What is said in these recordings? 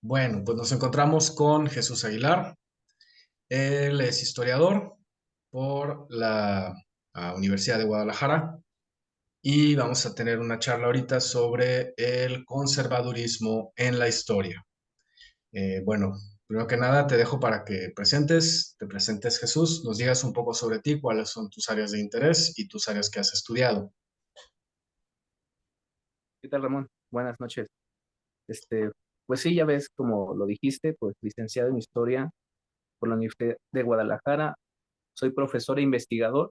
Bueno, pues nos encontramos con Jesús Aguilar. Él es historiador por la Universidad de Guadalajara y vamos a tener una charla ahorita sobre el conservadurismo en la historia. Bueno, primero que nada te dejo para que te presentes Jesús, nos digas un poco sobre ti, cuáles son tus áreas de interés y tus áreas que has estudiado. ¿Qué tal, Ramón? Buenas noches. Este, pues sí, ya ves, como lo dijiste, pues licenciado en Historia por la Universidad de Guadalajara. Soy profesor e investigador,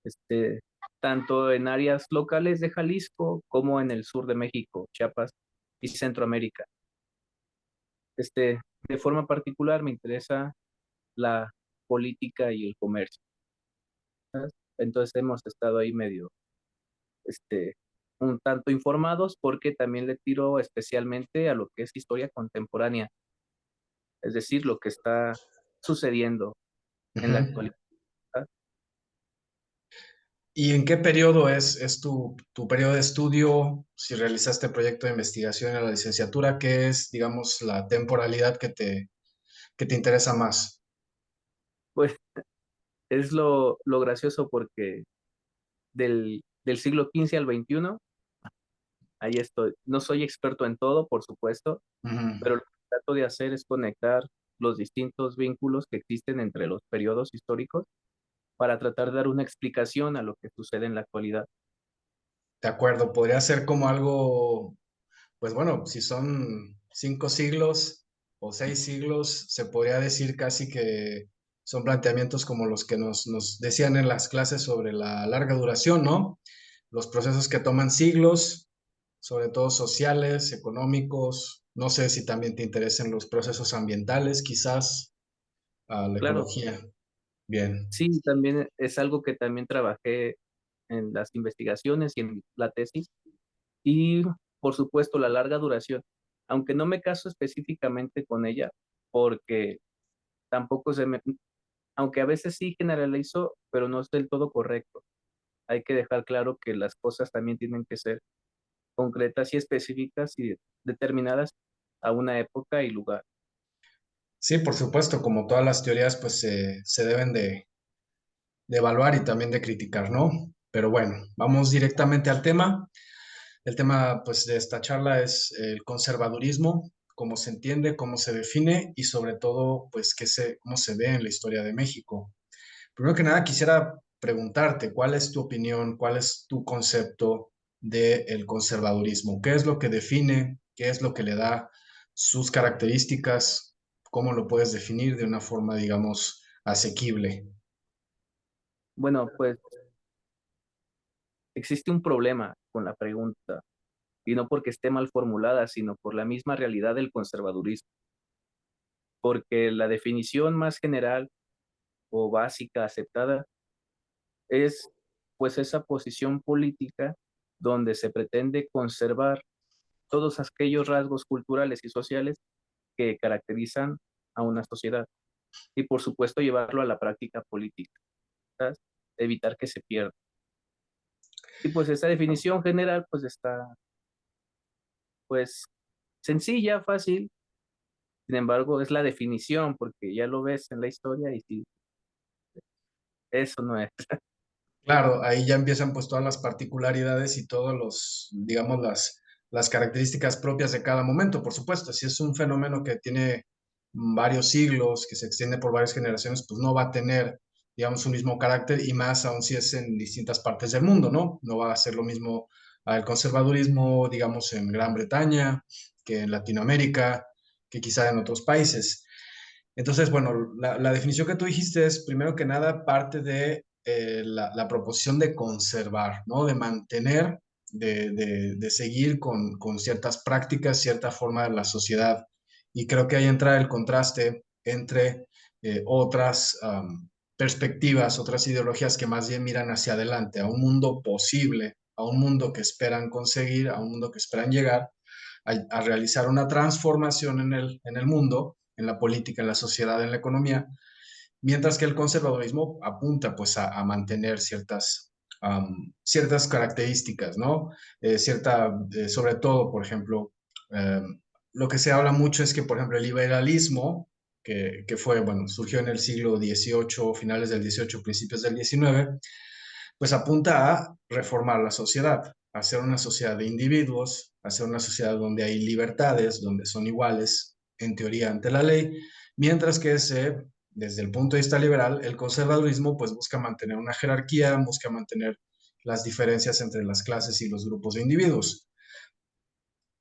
este, tanto en áreas locales de Jalisco como en el sur de México, Chiapas y Centroamérica. De forma particular me interesa la política y el comercio, ¿sabes? Entonces hemos estado ahí medio, este, un tanto informados porque también le tiro especialmente a lo que es historia contemporánea, es decir, lo que está sucediendo en la Ujú. actualidad. ¿Y en qué periodo es tu periodo de estudio? Si realizaste proyecto de investigación en la licenciatura, ¿qué es, digamos, la temporalidad que te interesa más? Pues es lo gracioso porque del siglo XV al XXI, ahí estoy. No soy experto en todo, por supuesto, Ujú. pero lo que trato de hacer es conectar los distintos vínculos que existen entre los periodos históricos para tratar de dar una explicación a lo que sucede en la actualidad. De acuerdo, podría ser como algo, pues bueno, si son 5 siglos o 6 siglos, se podría decir casi que son planteamientos como los que nos decían en las clases sobre la larga duración, ¿no? Los procesos que toman siglos, sobre todo sociales, económicos. No sé si también te interesan los procesos ambientales, quizás, la Claro, ecología. Bien. sí, también es algo que también trabajé en las investigaciones y en la tesis. Y por supuesto la larga duración, aunque no me caso específicamente con ella, porque tampoco aunque a veces sí generalizo, pero no es del todo correcto. Hay que dejar claro que las cosas también tienen que ser concretas y específicas y determinadas a una época y lugar. Sí, por supuesto, como todas las teorías, pues se deben de evaluar y también de criticar, ¿no? Pero bueno, vamos directamente al tema. El tema, pues, de esta charla es el conservadurismo, cómo se entiende, cómo se define y sobre todo, pues, cómo se ve en la historia de México. Primero que nada, quisiera preguntarte, ¿cuál es tu opinión, cuál es tu concepto del conservadurismo? ¿Qué es lo que define? ¿Qué es lo que le da sus características? ¿Cómo lo puedes definir de una forma, digamos, asequible? Bueno, pues existe un problema con la pregunta, y no porque esté mal formulada, sino por la misma realidad del conservadurismo, porque la definición más general o básica aceptada es pues esa posición política donde se pretende conservar todos aquellos rasgos culturales y sociales que caracterizan a una sociedad y por supuesto llevarlo a la práctica política, ¿sabes? Evitar que se pierda. Y pues esa definición general pues está pues sencilla, fácil, sin embargo es la definición porque ya lo ves en la historia y si eso no es. Claro, ahí ya empiezan pues todas las particularidades y todos digamos, las características propias de cada momento, por supuesto. Si es un fenómeno que tiene varios siglos, que se extiende por varias generaciones, pues no va a tener, digamos, un mismo carácter y más aún si es en distintas partes del mundo, ¿no? No va a ser lo mismo el conservadurismo, digamos, en Gran Bretaña, que en Latinoamérica, que quizá en otros países. Entonces, bueno, la definición que tú dijiste es, primero que nada, parte de la proposición de conservar, ¿no? De mantener, de seguir con ciertas prácticas, cierta forma de la sociedad. Y creo que ahí entra el contraste entre otras perspectivas, otras ideologías que más bien miran hacia adelante, a un mundo posible, a un mundo que esperan conseguir, a un mundo que esperan llegar, a realizar una transformación en el mundo, en la política, en la sociedad, en la economía, mientras que el conservadurismo apunta pues a mantener ciertas características, ¿no? Sobre todo, por ejemplo, lo que se habla mucho es que, por ejemplo, el liberalismo, que fue, bueno, surgió en el siglo XVIII, finales del XVIII, principios del XIX, pues apunta a reformar la sociedad, a hacer una sociedad de individuos, a hacer una sociedad donde hay libertades, donde son iguales, en teoría, ante la ley, mientras que desde el punto de vista liberal, el conservadurismo pues busca mantener una jerarquía, busca mantener las diferencias entre las clases y los grupos de individuos.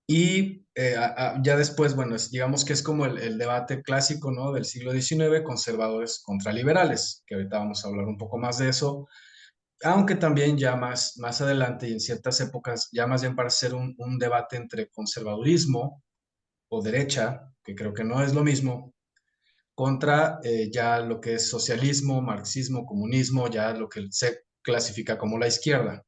Y ya después, bueno, digamos que es como el debate clásico, ¿no? Del siglo XIX, conservadores contra liberales, que ahorita vamos a hablar un poco más de eso, aunque también ya más adelante y en ciertas épocas, ya más bien para ser un debate entre conservadurismo o derecha, que creo que no es lo mismo, contra ya lo que es socialismo, marxismo, comunismo, ya lo que se clasifica como la izquierda.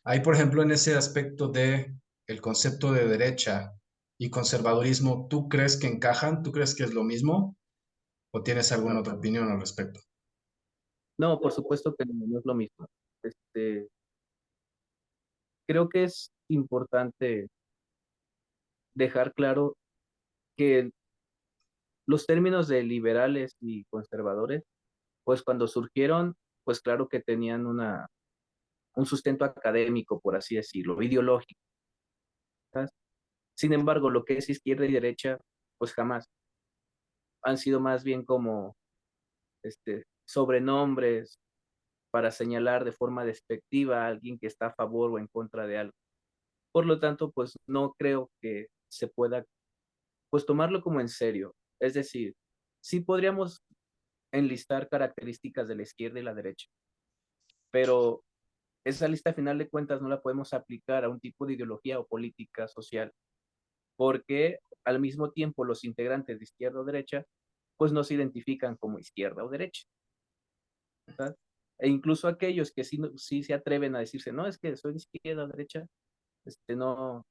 Ahí, por ejemplo, en ese aspecto de el concepto de derecha y conservadurismo, ¿tú crees que encajan? ¿Tú crees que es lo mismo? ¿O tienes alguna No, otra opinión al respecto? no, por supuesto que no es lo mismo. Creo que es importante dejar claro que los términos de liberales y conservadores, pues cuando surgieron, pues claro que tenían un sustento académico, por así decirlo, ideológico. ¿Sabes? Sin embargo, lo que es izquierda y derecha, pues jamás. Han sido más bien como sobrenombres para señalar de forma despectiva a alguien que está a favor o en contra de algo. Por lo tanto, pues no creo que se pueda pues tomarlo como en serio. Es decir, sí podríamos enlistar características de la izquierda y la derecha, pero esa lista a final de cuentas no la podemos aplicar a un tipo de ideología o política social, porque al mismo tiempo los integrantes de izquierda o derecha pues no se identifican como izquierda o derecha, ¿verdad? E incluso aquellos que sí, sí se atreven a decirse, no, es que soy de izquierda o derecha, no,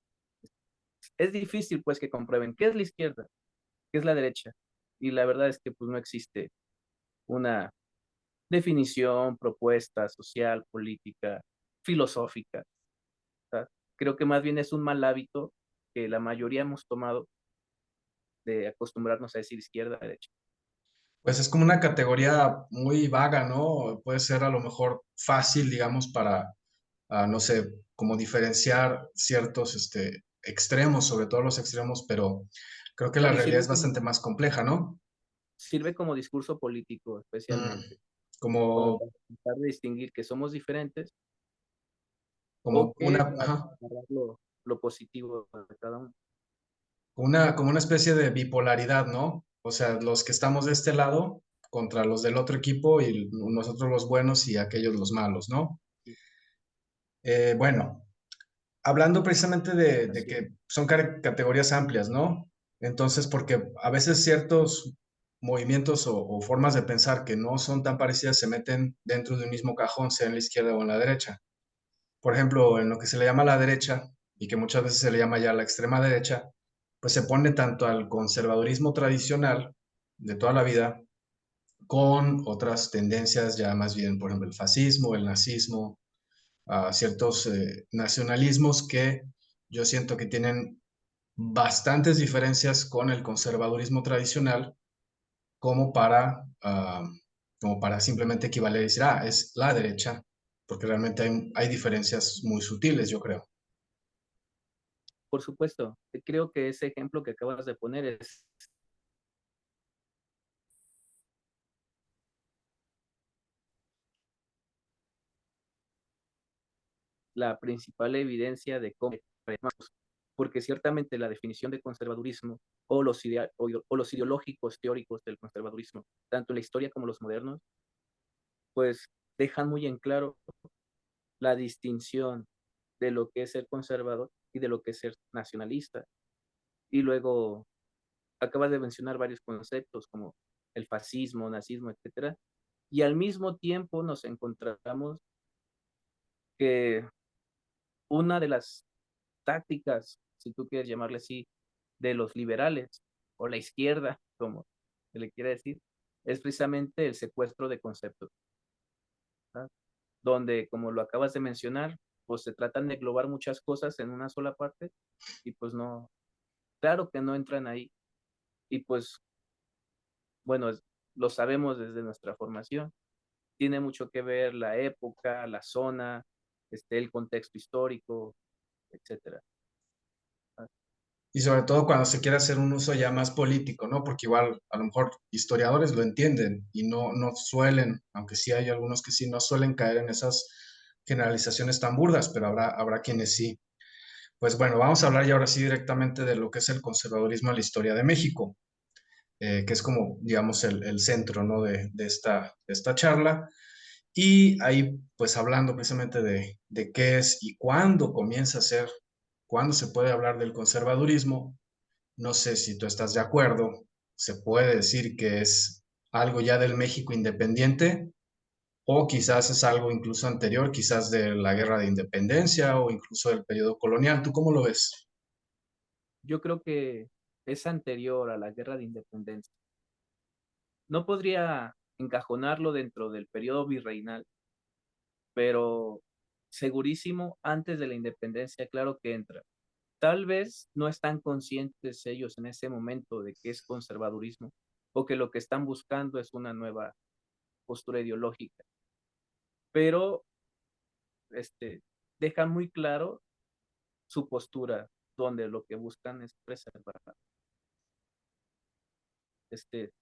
es difícil pues que comprueben qué es la izquierda, qué es la derecha. Y la verdad es que pues no existe una definición, propuesta social, política, filosófica. ¿Verdad? Creo que más bien es un mal hábito que la mayoría hemos tomado de acostumbrarnos a decir izquierda, derecha. Pues es como una categoría muy vaga, ¿no? Puede ser a lo mejor fácil, digamos, para, no sé, como diferenciar ciertos extremos, sobre todo los extremos, pero creo que la No, y realidad es bastante más compleja, ¿no? sirve como discurso político, Mm, especialmente, como como, para tratar de distinguir que somos diferentes o como que ajá, agarrar lo positivo de cada uno. como una especie de bipolaridad, ¿no? O sea, los que estamos de este lado contra los del otro equipo y nosotros los buenos y aquellos los malos, ¿no? Bueno, hablando precisamente de Así es. que son categorías amplias, ¿no? Entonces, porque a veces ciertos movimientos o formas de pensar que no son tan parecidas se meten dentro de un mismo cajón, sea en la izquierda o en la derecha. Por ejemplo, en lo que se le llama la derecha y que muchas veces se le llama ya la extrema derecha, pues se pone tanto al conservadurismo tradicional de toda la vida con otras tendencias ya más bien, por ejemplo, el fascismo, el nazismo, a ciertos nacionalismos que yo siento que tienen bastantes diferencias con el conservadurismo tradicional como como para simplemente equivaler y decir, es la derecha, porque realmente hay diferencias muy sutiles, yo creo. Por supuesto, creo que ese ejemplo que acabas de poner es la principal evidencia de cómo, porque ciertamente la definición de conservadurismo o o los ideológicos teóricos del conservadurismo, tanto en la historia como los modernos, pues dejan muy en claro la distinción de lo que es ser conservador y de lo que es ser nacionalista. Y luego acabas de mencionar varios conceptos como el fascismo, nazismo, etcétera, y al mismo tiempo nos encontramos que una de las tácticas, si tú quieres llamarle así, de los liberales o la izquierda, como se le quiere decir, es precisamente el secuestro de conceptos, ¿verdad? Donde, como lo acabas de mencionar, pues se tratan de englobar muchas cosas en una sola parte y pues no. Claro que no entran ahí. Y pues, bueno, lo sabemos desde nuestra formación. Tiene mucho que ver la época, la zona, el contexto histórico, etcétera. Ah, Y sobre todo cuando se quiere hacer un uso ya más político, ¿no? Porque igual a lo mejor historiadores lo entienden y no suelen, aunque sí hay algunos que sí, no suelen caer en esas generalizaciones tan burdas, pero habrá quienes sí. Pues bueno, vamos a hablar ya ahora sí directamente de lo que es el conservadurismo en la historia de México, que es como, digamos, el centro, ¿no? de esta charla. Y ahí, pues hablando precisamente de qué es y cuándo comienza a ser, cuándo se puede hablar del conservadurismo, no sé si tú estás de acuerdo, se puede decir que es algo ya del México independiente o quizás es algo incluso anterior, quizás de la guerra de independencia o incluso del periodo colonial. ¿Tú cómo lo ves? yo creo que es anterior a la Guerra de Independencia. No podría encajonarlo dentro del periodo virreinal, pero segurísimo antes de la independencia, claro que entra. Tal vez no están conscientes ellos en ese momento de que es conservadurismo o que lo que están buscando es una nueva postura ideológica, pero este, dejan muy claro su postura, donde lo que buscan es preservar.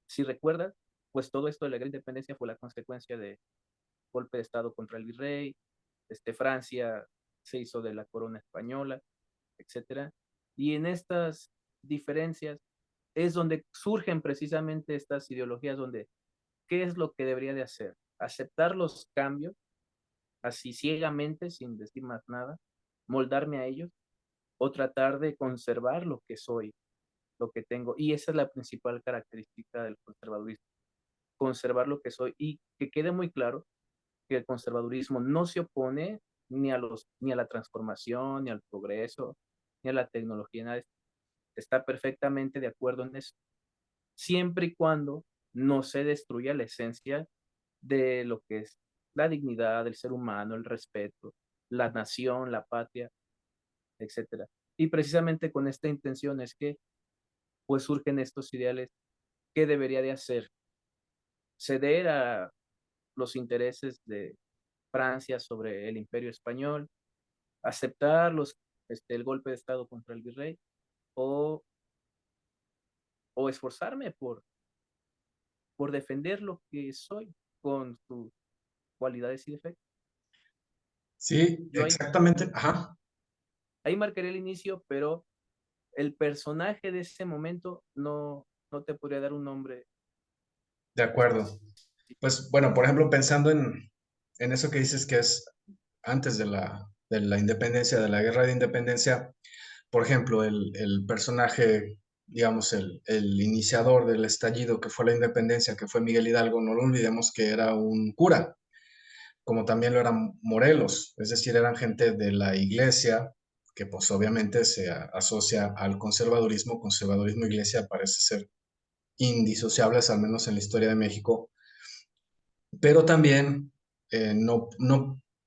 Si recuerdas, pues todo esto de la gran independencia fue la consecuencia de golpe de Estado contra el virrey, Francia se hizo de la corona española, etcétera. Y en estas diferencias es donde surgen precisamente estas ideologías donde, ¿qué es lo que debería de hacer? Aceptar los cambios, así ciegamente, sin decir más nada, moldarme a ellos, o tratar de conservar lo que soy, lo que tengo. Y esa es la principal característica del conservadurismo, conservar lo que soy. Y que quede muy claro que el conservadurismo no se opone ni a la transformación, ni al progreso, ni a la tecnología, nada. Está perfectamente de acuerdo en eso, siempre y cuando no se destruya la esencia de lo que es la dignidad del ser humano, el respeto, la nación, la patria, etcétera. Y precisamente con esta intención es que pues surgen estos ideales. ¿Qué debería de hacer? Ceder a los intereses de Francia sobre el imperio español, aceptar el golpe de Estado contra el virrey, o, o esforzarme por defender lo que soy con sus cualidades y defectos. Sí, Yo exactamente. Ajá, ahí marcaré el inicio, pero el personaje de ese momento no te podría dar un nombre de acuerdo. específico. Pues bueno, por ejemplo, pensando en eso que dices que es antes de la independencia, de la guerra de independencia, por ejemplo, el personaje, digamos, el iniciador del estallido que fue la independencia, que fue Miguel Hidalgo, no lo olvidemos que era un cura, como también lo eran Morelos, es decir, eran gente de la iglesia, que pues obviamente se asocia al conservadurismo, conservadurismo e iglesia parece ser indisociables, al menos en la historia de México, pero también no,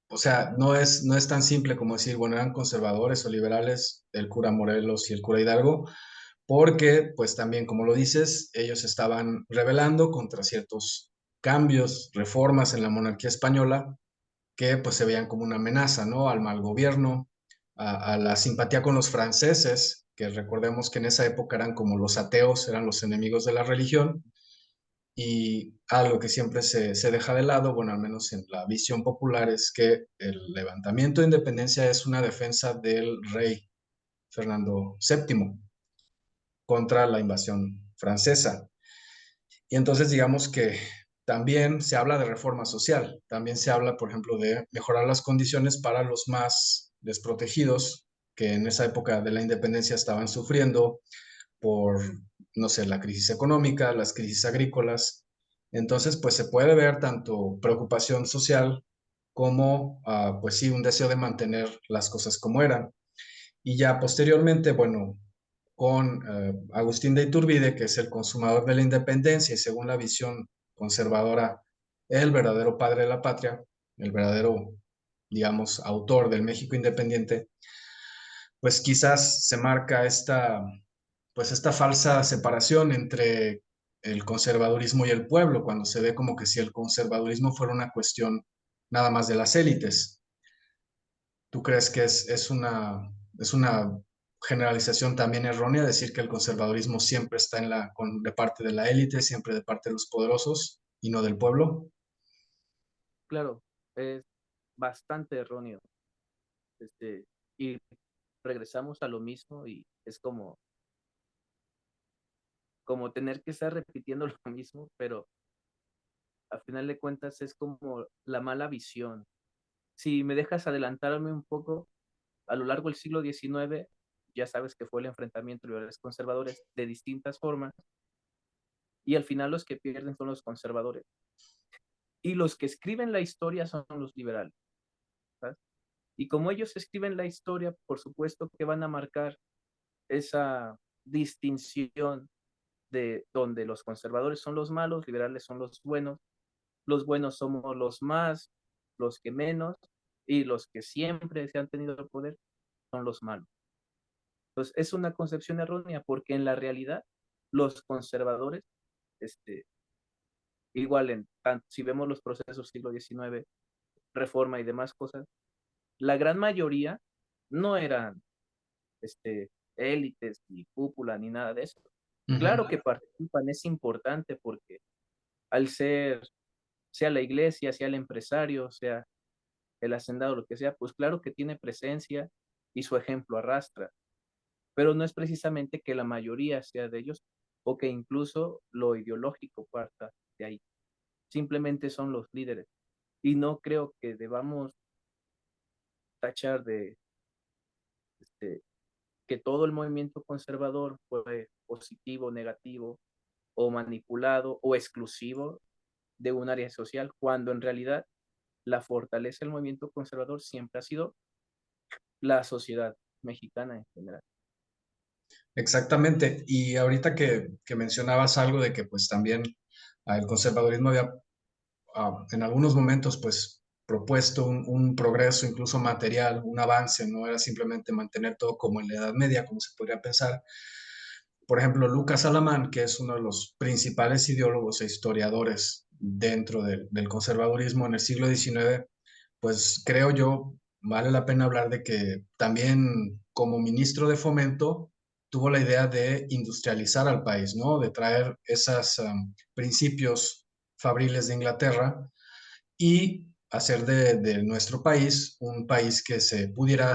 o sea, no es tan simple como decir, bueno, eran conservadores o liberales el cura Morelos y el cura Hidalgo, porque pues también, como lo dices, ellos estaban rebelando contra ciertos cambios, reformas en la monarquía española que pues se veían como una amenaza, ¿no? Al mal gobierno, a la simpatía con los franceses, que recordemos que en esa época eran como los ateos, eran los enemigos de la religión, y algo que siempre se deja de lado, bueno, al menos en la visión popular, es que el levantamiento de independencia es una defensa del rey Fernando VII contra la invasión francesa. Y entonces digamos que también se habla de reforma social, también se habla, por ejemplo, de mejorar las condiciones para los más desprotegidos que en esa época de la independencia estaban sufriendo por, no sé, la crisis económica, las crisis agrícolas. Entonces, pues se puede ver tanto preocupación social como, pues sí, un deseo de mantener las cosas como eran. Y ya posteriormente, bueno, con Agustín de Iturbide, que es el consumador de la independencia y según la visión conservadora, el verdadero padre de la patria, el verdadero, digamos, autor del México independiente, pues quizás se marca pues esta falsa separación entre el conservadurismo y el pueblo, cuando se ve como que si el conservadurismo fuera una cuestión nada más de las élites. ¿Tú crees que es una generalización también errónea decir que el conservadurismo siempre está de parte de la élite, siempre de parte de los poderosos y no del pueblo? Claro, es bastante erróneo. Este, y regresamos a lo mismo y es como tener que estar repitiendo lo mismo, pero a final de cuentas es como la mala visión. Si me dejas adelantarme un poco, a lo largo del siglo XIX, ya sabes que fue el enfrentamiento de liberales conservadores de distintas formas, y al final los que pierden son los conservadores. Y los que escriben la historia son los liberales, ¿sabes? Y como ellos escriben la historia, por supuesto que van a marcar esa distinción de donde los conservadores son los malos, liberales son los buenos somos los más, los que menos, y los que siempre se han tenido el poder son los malos. Entonces, es una concepción errónea porque en la realidad los conservadores, este, igual si vemos los procesos siglo XIX, reforma y demás cosas, la gran mayoría no eran élites, ni cúpula, ni nada de eso. Ujú. Claro que participan, es importante porque al ser, sea la iglesia, sea el empresario, sea el hacendado, lo que sea, pues claro que tiene presencia y su ejemplo arrastra, pero no es precisamente que la mayoría sea de ellos o que incluso lo ideológico parta de ahí. Simplemente son los líderes. Y no creo que debamos tachar de que todo el movimiento conservador fue positivo, negativo, o manipulado o exclusivo de un área social, cuando en realidad la fortaleza del movimiento conservador siempre ha sido la sociedad mexicana en general. Exactamente. Y ahorita que mencionabas algo de que pues también el conservadurismo había en algunos momentos pues propuesto un progreso incluso material, un avance, no era simplemente mantener todo como en la Edad Media, como se podría pensar. Por ejemplo, Lucas Alamán, que es uno de los principales ideólogos e historiadores dentro del conservadurismo en el siglo XIX, pues creo yo, vale la pena hablar de que también como ministro de Fomento tuvo la idea de industrializar al país, ¿no? De traer esos principios fabriles de Inglaterra y hacer de nuestro país un país que se pudiera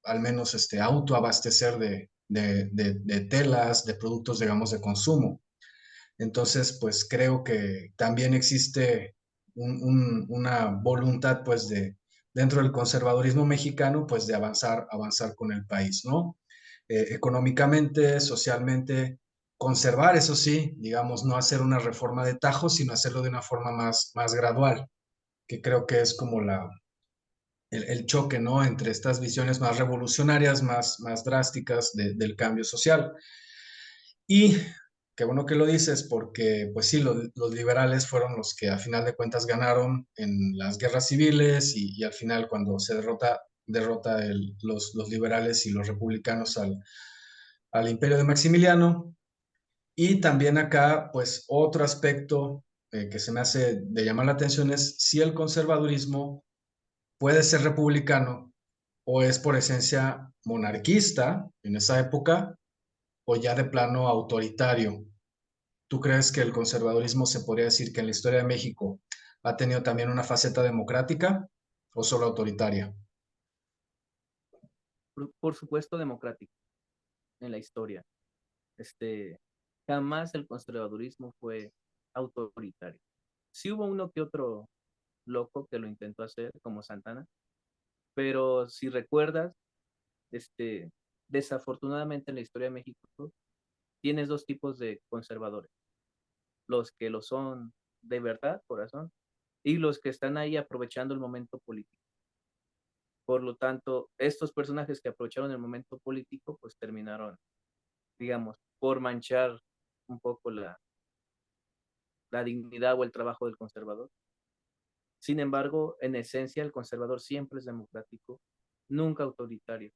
al menos autoabastecer de telas, de productos, digamos, de consumo. Entonces, pues creo que también existe una voluntad, pues, dentro del conservadurismo mexicano, pues, de avanzar con el país, ¿no? Económicamente, socialmente, conservar, eso sí, digamos, no hacer una reforma de tajo, sino hacerlo de una forma más gradual, que creo que es como el choque, ¿no? Entre estas visiones más revolucionarias, más drásticas del cambio social. Y qué bueno que lo dices, porque pues sí, los liberales fueron los que a final de cuentas ganaron en las guerras civiles y al final cuando se derrota los liberales y los republicanos al imperio de Maximiliano. Y también acá, pues otro aspecto que se me hace de llamar la atención es si el conservadurismo puede ser republicano o es por esencia monarquista en esa época o ya de plano autoritario. ¿Tú crees que el conservadurismo se podría decir que en la historia de México ha tenido también una faceta democrática o solo autoritaria? Por supuesto, democrático en la historia. Este, Jamás el conservadurismo fue autoritario. Sí hubo uno que otro loco que lo intentó hacer, como Santana, pero si recuerdas, este, desafortunadamente en la historia de México tienes dos tipos de conservadores, los que lo son de verdad, corazón, y los que están ahí aprovechando el momento político. Por lo tanto, estos personajes que aprovecharon el momento político, pues terminaron, digamos, por manchar un poco la dignidad o el trabajo del conservador. Sin embargo, en esencia, el conservador siempre es democrático, nunca autoritario,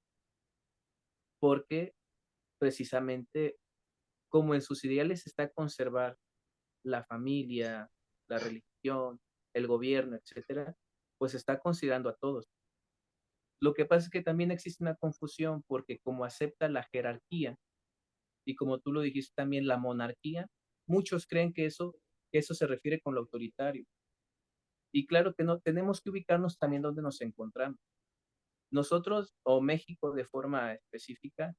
porque precisamente como en sus ideales está conservar la familia, la religión, el gobierno, etcétera, pues está considerando a todos. Lo que pasa es que también existe una confusión porque como acepta la jerarquía y como tú lo dijiste también la monarquía, muchos creen que eso se refiere con lo autoritario. Y claro que no, tenemos que ubicarnos también donde nos encontramos. Nosotros, o México de forma específica,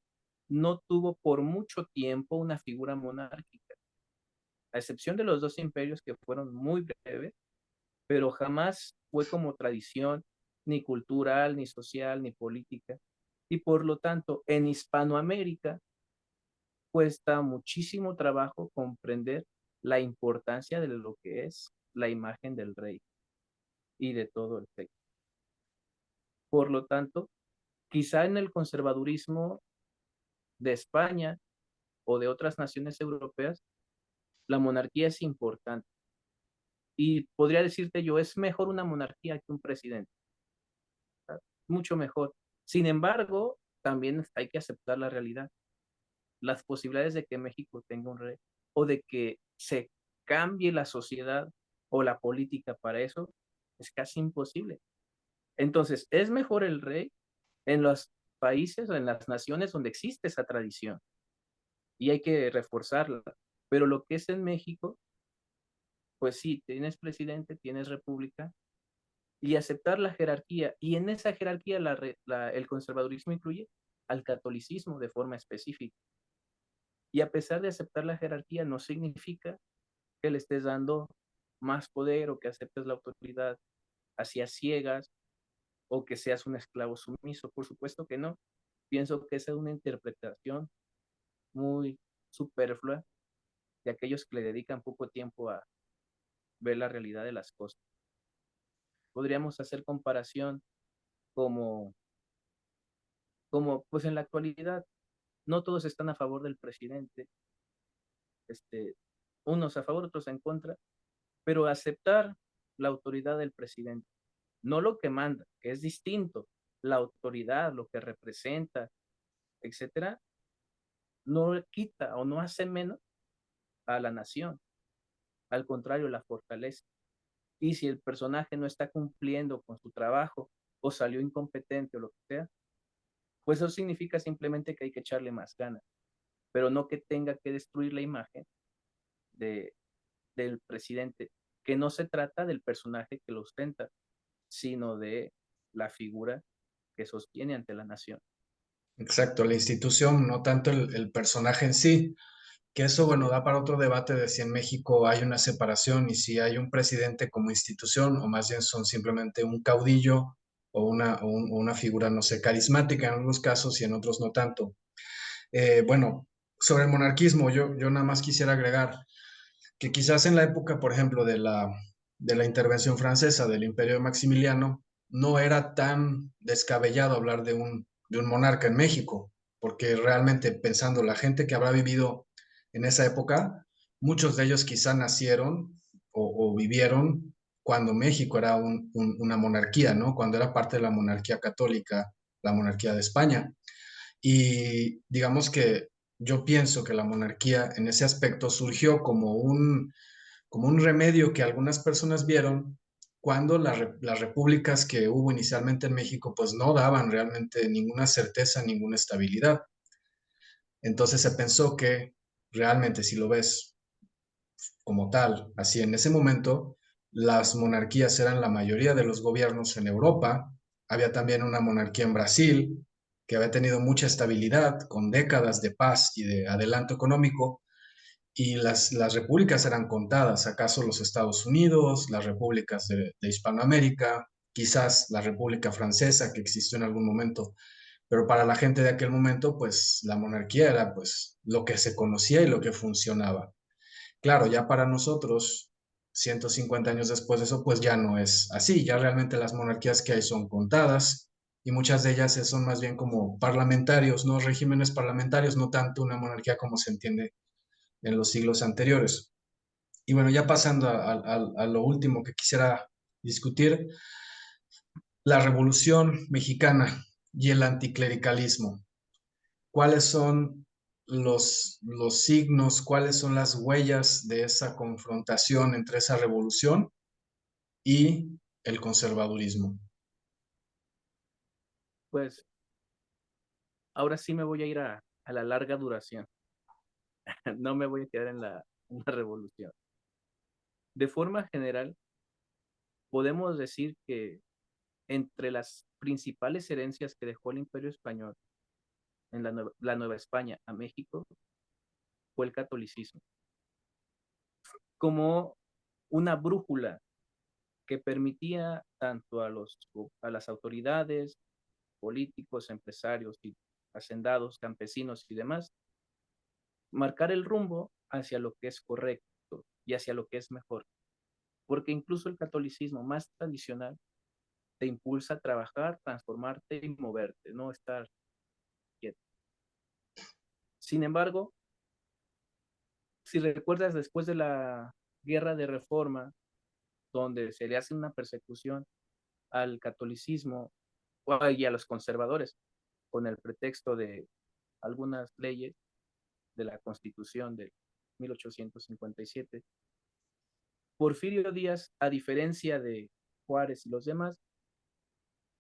no tuvo por mucho tiempo una figura monárquica, a excepción de los dos imperios que fueron muy breves, pero jamás fue como tradición, ni cultural, ni social, ni política. Y por lo tanto, en Hispanoamérica cuesta muchísimo trabajo comprender la importancia de lo que es la imagen del rey y de todo el texto. Por lo tanto, quizá en el conservadurismo de España o de otras naciones europeas, la monarquía es importante. Y podría decirte yo, es mejor una monarquía que un presidente, ¿sabes? Mucho mejor. Sin embargo, también hay que aceptar la realidad. Las posibilidades de que México tenga un rey o de que se cambie la sociedad o la política para eso es casi imposible. Entonces, es mejor el rey en los países o en las naciones donde existe esa tradición y hay que reforzarla. Pero lo que es en México, pues sí, tienes presidente, tienes república y aceptar la jerarquía. Y en esa jerarquía el conservadurismo incluye al catolicismo de forma específica. Y a pesar de aceptar la jerarquía, no significa que le estés dando más poder o que aceptes la autoridad hacia ciegas o que seas un esclavo sumiso. Por supuesto que no. Pienso que esa es una interpretación muy superflua de aquellos que le dedican poco tiempo a ver la realidad de las cosas. Podríamos hacer comparación como, como pues en la actualidad, no todos están a favor del presidente, este, unos a favor, otros en contra, pero aceptar la autoridad del presidente, no lo que manda, que es distinto, la autoridad, lo que representa, etcétera, no quita o no hace menos a la nación, al contrario, la fortalece. Y si el personaje no está cumpliendo con su trabajo o salió incompetente o lo que sea, pues eso significa simplemente que hay que echarle más ganas, pero no que tenga que destruir la imagen de, del presidente, que no se trata del personaje que lo ostenta, sino de la figura que sostiene ante la nación. Exacto, la institución, no tanto el personaje en sí, que eso, bueno, Sí, da para otro debate de si en México hay una separación y si hay un presidente como institución o más bien son simplemente un caudillo o una figura, no sé, carismática en algunos casos y en otros no tanto. Bueno, sobre el monarquismo, yo nada más quisiera agregar que quizás en la época, por ejemplo, de la intervención francesa del Imperio de Maximiliano, no era tan descabellado hablar de un monarca en México, porque realmente pensando la gente que habrá vivido en esa época, muchos de ellos quizá nacieron o vivieron cuando México era una monarquía, ¿no? Cuando era parte de la monarquía católica, la monarquía de España. Y digamos que yo pienso que la monarquía en ese aspecto surgió como un remedio que algunas personas vieron cuando las repúblicas que hubo inicialmente en México pues no daban realmente ninguna certeza, ninguna estabilidad. Entonces se pensó que realmente si lo ves como tal, así en ese momento, las monarquías eran la mayoría de los gobiernos en Europa. Había también una monarquía en Brasil que había tenido mucha estabilidad con décadas de paz y de adelanto económico, y las repúblicas eran contadas, acaso los Estados Unidos, las repúblicas de Hispanoamérica, quizás la República Francesa que existió en algún momento, pero para la gente de aquel momento, pues la monarquía era pues lo que se conocía y lo que funcionaba. Claro, ya para nosotros, 150 años después de eso, pues ya no es así, ya realmente las monarquías que hay son contadas y muchas de ellas son más bien como parlamentarios, ¿no? Regímenes parlamentarios, no tanto una monarquía como se entiende en los siglos anteriores. Y bueno, ya pasando a lo último que quisiera discutir, la Revolución Mexicana y el anticlericalismo. ¿Cuáles son los signos, cuáles son las huellas de esa confrontación entre esa revolución y el conservadurismo. Pues ahora sí me voy a ir a la larga duración. No me voy a quedar en la revolución. De forma general, podemos decir que entre las principales herencias que dejó el Imperio Español en la Nueva España a México fue el catolicismo, como una brújula que permitía tanto a las autoridades, políticos, empresarios y hacendados, campesinos y demás, marcar el rumbo hacia lo que es correcto y hacia lo que es mejor. Porque incluso el catolicismo más tradicional te impulsa a trabajar, transformarte y moverte, no estar quieto. Sin embargo, si recuerdas después de la Guerra de Reforma, donde se le hace una persecución al catolicismo y a los conservadores con el pretexto de algunas leyes de la Constitución de 1857, Porfirio Díaz, a diferencia de Juárez y los demás,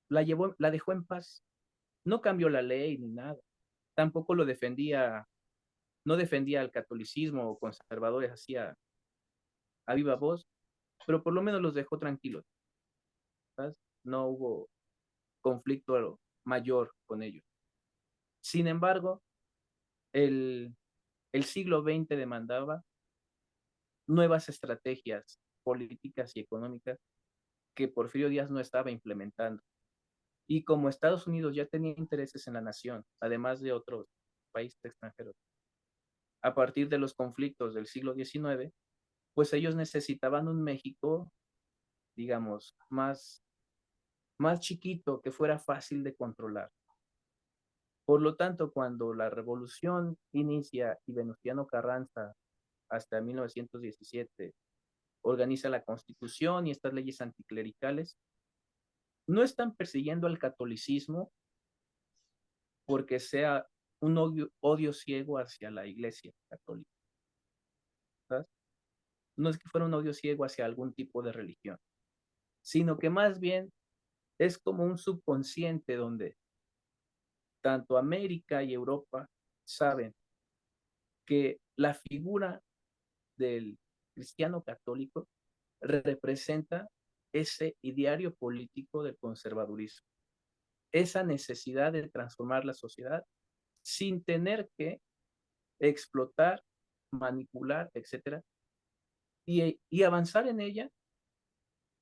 la dejó en paz. No cambió la ley ni nada. Tampoco no defendía al catolicismo o conservadores así a viva voz, pero por lo menos los dejó tranquilos, ¿sabes? No hubo conflicto mayor con ellos. Sin embargo, el, el siglo XX demandaba nuevas estrategias políticas y económicas que Porfirio Díaz no estaba implementando. Y como Estados Unidos ya tenía intereses en la nación, además de otros países extranjeros, a partir de los conflictos del siglo XIX, pues ellos necesitaban un México, digamos, más chiquito, que fuera fácil de controlar. Por lo tanto, cuando la revolución inicia y Venustiano Carranza, hasta 1917, organiza la Constitución y estas leyes anticlericales, no están persiguiendo al catolicismo porque sea un odio ciego hacia la Iglesia católica, ¿sabes? No es que fuera un odio ciego hacia algún tipo de religión, sino que más bien es como un subconsciente donde tanto América y Europa saben que la figura del cristiano católico representa ese ideario político del conservadurismo, esa necesidad de transformar la sociedad sin tener que explotar, manipular, etcétera, y avanzar en ella,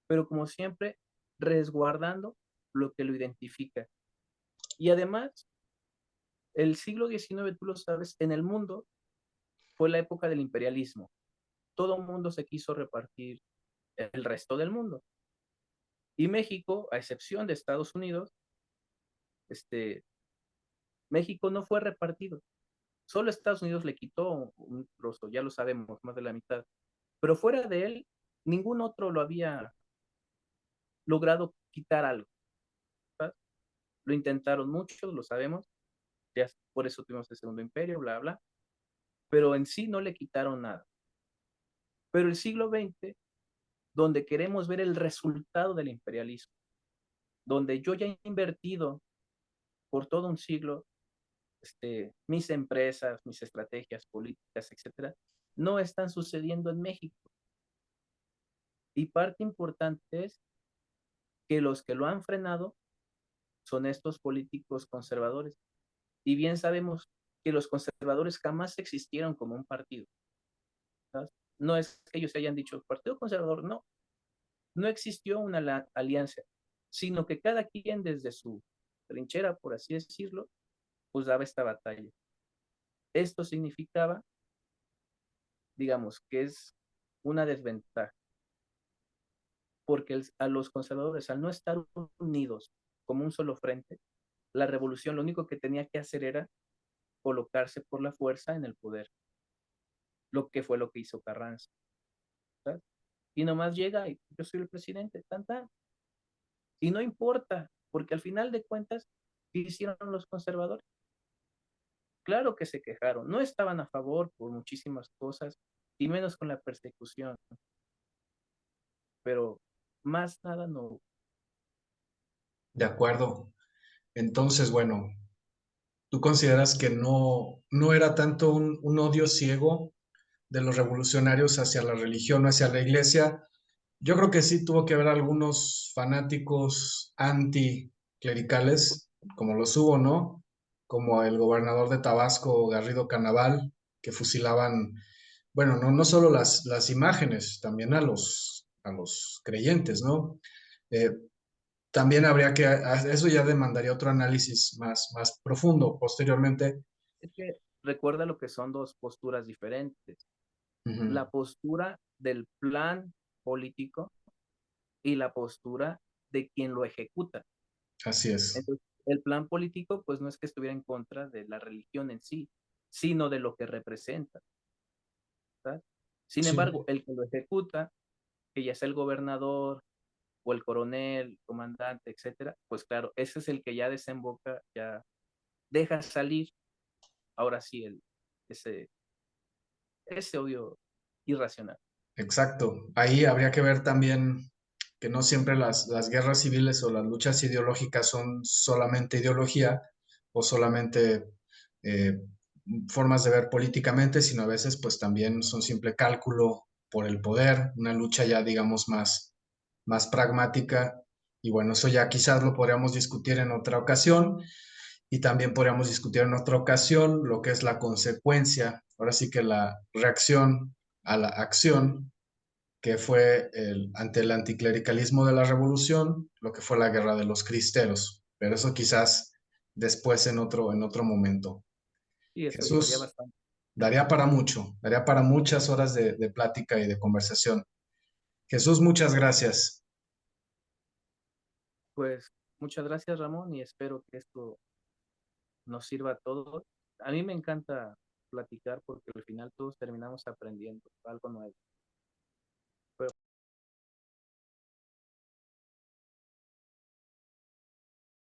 pero como siempre, resguardando lo que lo identifica. Y además, el siglo XIX, tú lo sabes, en el mundo fue la época del imperialismo. Todo el mundo se quiso repartir el resto del mundo. Y México, a excepción de Estados Unidos, este, México no fue repartido. Solo Estados Unidos le quitó un trozo, ya lo sabemos, más de la mitad. Pero fuera de él, ningún otro lo había logrado quitar algo, ¿sabes? Lo intentaron muchos, lo sabemos, ya por eso tuvimos el Segundo Imperio, bla, bla, pero en sí no le quitaron nada. Pero el siglo XX, donde queremos ver el resultado del imperialismo, donde yo ya he invertido por todo un siglo mis empresas, mis estrategias políticas, etcétera, no están sucediendo en México. Y parte importante es que los que lo han frenado son estos políticos conservadores. Y bien sabemos que los conservadores jamás existieron como un partido, ¿sabes? No es que ellos hayan dicho Partido Conservador, no, no existió una alianza, sino que cada quien desde su trinchera, por así decirlo, pues daba esta batalla. Esto significaba, digamos, que es una desventaja, porque a los conservadores, al no estar unidos como un solo frente, la revolución lo único que tenía que hacer era colocarse por la fuerza en el poder, lo que fue lo que hizo Carranza, ¿sabes? Y nomás llega y yo soy el presidente, tan, tan. Y no importa, porque al final de cuentas, ¿qué hicieron los conservadores? Claro que se quejaron, no estaban a favor por muchísimas cosas, y menos con la persecución, pero más nada no. De acuerdo. Entonces, bueno, ¿tú consideras que no era tanto un odio ciego de los revolucionarios hacia la religión o hacia la iglesia? Yo creo que sí tuvo que haber algunos fanáticos anticlericales, como los hubo, ¿no? Como el gobernador de Tabasco, Garrido Canaval, que fusilaban, bueno, no solo las imágenes, también a los creyentes, ¿no? Eh, También habría que, eso ya demandaría otro análisis más profundo posteriormente. Es que recuerda lo que son dos posturas diferentes, Ujú. la postura del plan político y la postura de quien lo ejecuta. Así es. Entonces, el plan político, pues no es que estuviera en contra de la religión en sí, sino de lo que representa, ¿sabes? Sin embargo, Sí, el que lo ejecuta, que ya sea el gobernador o el coronel, comandante, etcétera, pues claro, ese es el que ya desemboca, ya deja salir, ahora sí, ese, ese odio irracional. exacto. Ahí habría que ver también que no siempre las guerras civiles o las luchas ideológicas son solamente ideología o solamente eh, formas de ver políticamente, sino a veces pues también son simple cálculo por el poder, una lucha ya digamos más pragmática. Y bueno, eso ya quizás lo podríamos discutir en otra ocasión y también podríamos discutir en otra ocasión lo que es la consecuencia, ahora sí que la reacción a la acción que fue ante el anticlericalismo de la revolución, lo que fue la guerra de los cristeros. Pero eso quizás después en otro momento. Y eso llevaría Jesús, bastante. daría para mucho, daría para muchas horas de plática y de conversación. Jesús, muchas gracias. Pues muchas gracias, Ramón, y espero que esto nos sirva a todos. A mí me encanta platicar porque al final todos terminamos aprendiendo algo nuevo.